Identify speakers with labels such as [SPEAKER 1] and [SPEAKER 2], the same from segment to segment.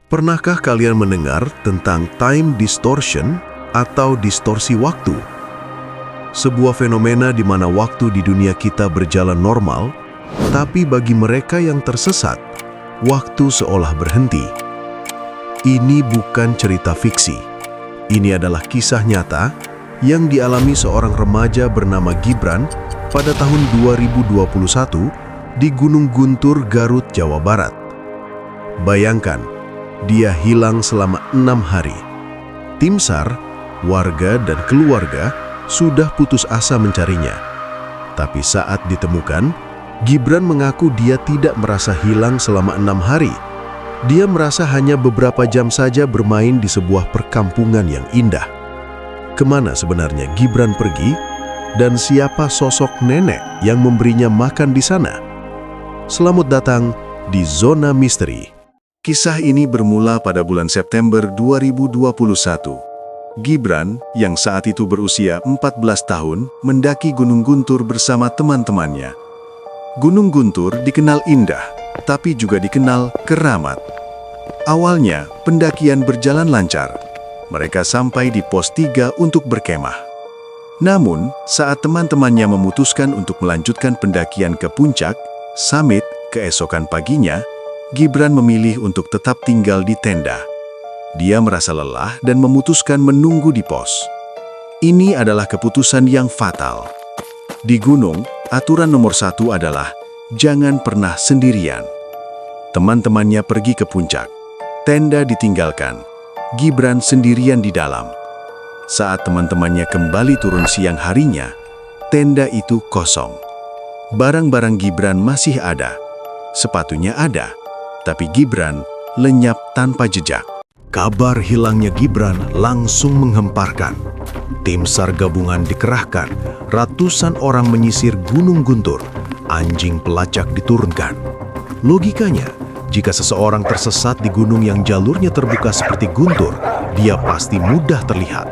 [SPEAKER 1] Pernahkah kalian mendengar tentang time distortion atau distorsi waktu? Sebuah fenomena di mana waktu di dunia kita berjalan normal, tapi bagi mereka yang tersesat, waktu seolah berhenti. Ini bukan cerita fiksi. Ini adalah kisah nyata yang dialami seorang remaja bernama Gibran pada tahun 2021 di Gunung Guntur, Garut, Jawa Barat. Bayangkan, dia hilang selama 6 hari. Tim SAR, warga dan keluarga sudah putus asa mencarinya. Tapi saat ditemukan, Gibran mengaku dia tidak merasa hilang selama 6 hari. Dia merasa hanya beberapa jam saja bermain di sebuah perkampungan yang indah. Kemana sebenarnya Gibran pergi? Dan siapa sosok nenek yang memberinya makan di sana? Selamat datang di Zona Misteri. Kisah ini bermula pada bulan September 2021. Gibran, yang saat itu berusia 14 tahun, mendaki Gunung Guntur bersama teman-temannya. Gunung Guntur dikenal indah, tapi juga dikenal keramat. Awalnya, pendakian berjalan lancar. Mereka sampai di pos 3 untuk berkemah. Namun, saat teman-temannya memutuskan untuk melanjutkan pendakian ke puncak, summit, keesokan paginya, Gibran memilih untuk tetap tinggal di tenda. Dia merasa lelah dan memutuskan menunggu di pos. Ini adalah keputusan yang fatal. Di gunung, aturan nomor 1 adalah jangan pernah sendirian. Teman-temannya pergi ke puncak. Tenda ditinggalkan. Gibran sendirian di dalam. Saat teman-temannya kembali turun siang harinya, tenda itu kosong. Barang-barang Gibran masih ada. Sepatunya ada. Tapi Gibran lenyap tanpa jejak. Kabar hilangnya Gibran langsung menghemparkan. Tim SAR gabungan dikerahkan, ratusan orang menyisir Gunung Guntur, anjing pelacak diturunkan. Logikanya, jika seseorang tersesat di gunung yang jalurnya terbuka seperti Guntur, dia pasti mudah terlihat.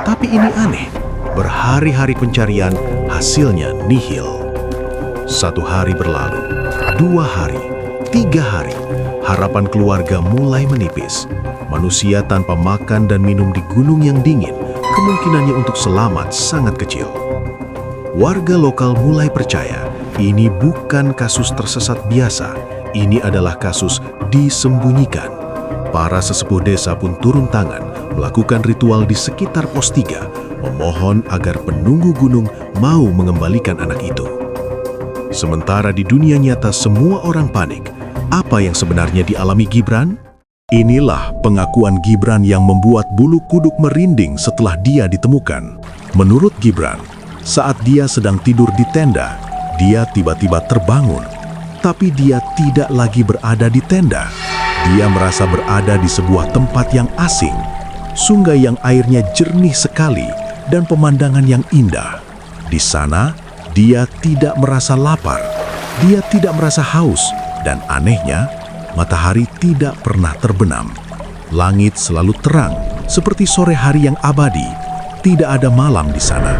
[SPEAKER 1] Tapi ini aneh, berhari-hari pencarian hasilnya nihil. 1 hari berlalu, 2 hari, 3 hari, harapan keluarga mulai menipis. Manusia tanpa makan dan minum di gunung yang dingin, kemungkinannya untuk selamat sangat kecil. Warga lokal mulai percaya, ini bukan kasus tersesat biasa, ini adalah kasus disembunyikan. Para sesepuh desa pun turun tangan, melakukan ritual di sekitar pos 3, memohon agar penunggu gunung mau mengembalikan anak itu. Sementara di dunia nyata semua orang panik, apa yang sebenarnya dialami Gibran? Inilah pengakuan Gibran yang membuat bulu kuduk merinding setelah dia ditemukan. Menurut Gibran, saat dia sedang tidur di tenda, dia tiba-tiba terbangun. Tapi dia tidak lagi berada di tenda. Dia merasa berada di sebuah tempat yang asing. Sungai yang airnya jernih sekali dan pemandangan yang indah. Di sana, dia tidak merasa lapar. Dia tidak merasa haus. Dan anehnya, matahari tidak pernah terbenam. Langit selalu terang, seperti sore hari yang abadi. Tidak ada malam di sana.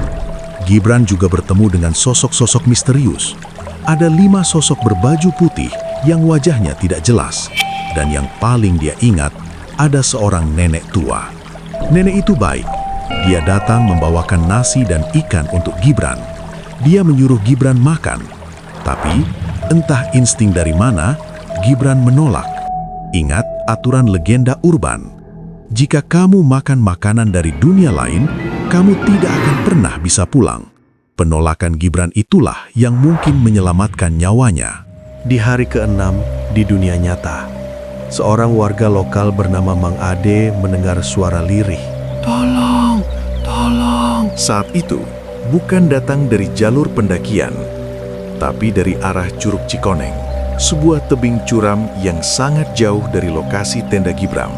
[SPEAKER 1] Gibran juga bertemu dengan sosok-sosok misterius. Ada 5 sosok berbaju putih yang wajahnya tidak jelas. Dan yang paling dia ingat, ada seorang nenek tua. Nenek itu baik. Dia datang membawakan nasi dan ikan untuk Gibran. Dia menyuruh Gibran makan. Tapi, entah insting dari mana, Gibran menolak. Ingat aturan legenda urban. Jika kamu makan makanan dari dunia lain, kamu tidak akan pernah bisa pulang. Penolakan Gibran itulah yang mungkin menyelamatkan nyawanya. Di hari ke-6 di dunia nyata, seorang warga lokal bernama Mang Ade mendengar suara lirih. Tolong, tolong. Saat itu, bukan datang dari jalur pendakian, tapi dari arah Curug Cikoneng, sebuah tebing curam yang sangat jauh dari lokasi tenda Gibran.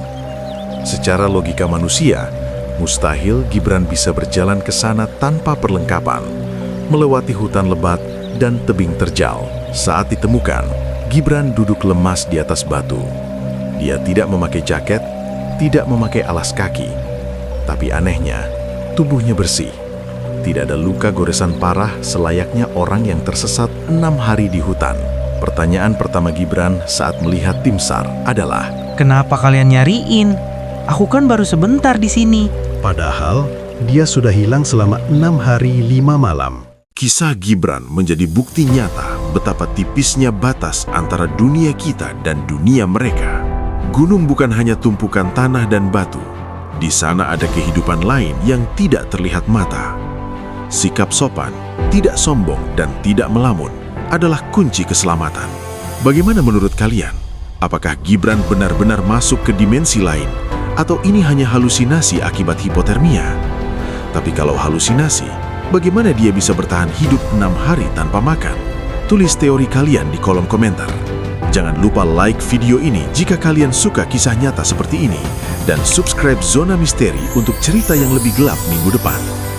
[SPEAKER 1] Secara logika manusia, mustahil Gibran bisa berjalan ke sana tanpa perlengkapan, melewati hutan lebat dan tebing terjal. Saat ditemukan, Gibran duduk lemas di atas batu. Dia tidak memakai jaket, tidak memakai alas kaki. Tapi anehnya, tubuhnya bersih. Tidak ada luka goresan parah selayaknya orang yang tersesat 6 hari di hutan. Pertanyaan pertama Gibran saat melihat tim SAR adalah,
[SPEAKER 2] Kenapa kalian nyariin? Aku kan baru sebentar di sini.
[SPEAKER 3] Padahal dia sudah hilang selama 6 hari 5 malam.
[SPEAKER 1] Kisah Gibran menjadi bukti nyata betapa tipisnya batas antara dunia kita dan dunia mereka. Gunung bukan hanya tumpukan tanah dan batu. Di sana ada kehidupan lain yang tidak terlihat mata. Sikap sopan, tidak sombong, dan tidak melamun adalah kunci keselamatan. Bagaimana menurut kalian? Apakah Gibran benar-benar masuk ke dimensi lain? Atau ini hanya halusinasi akibat hipotermia? Tapi kalau halusinasi, bagaimana dia bisa bertahan hidup 6 hari tanpa makan? Tulis teori kalian di kolom komentar. Jangan lupa like video ini jika kalian suka kisah nyata seperti ini. Dan subscribe Zona Misteri untuk cerita yang lebih gelap minggu depan.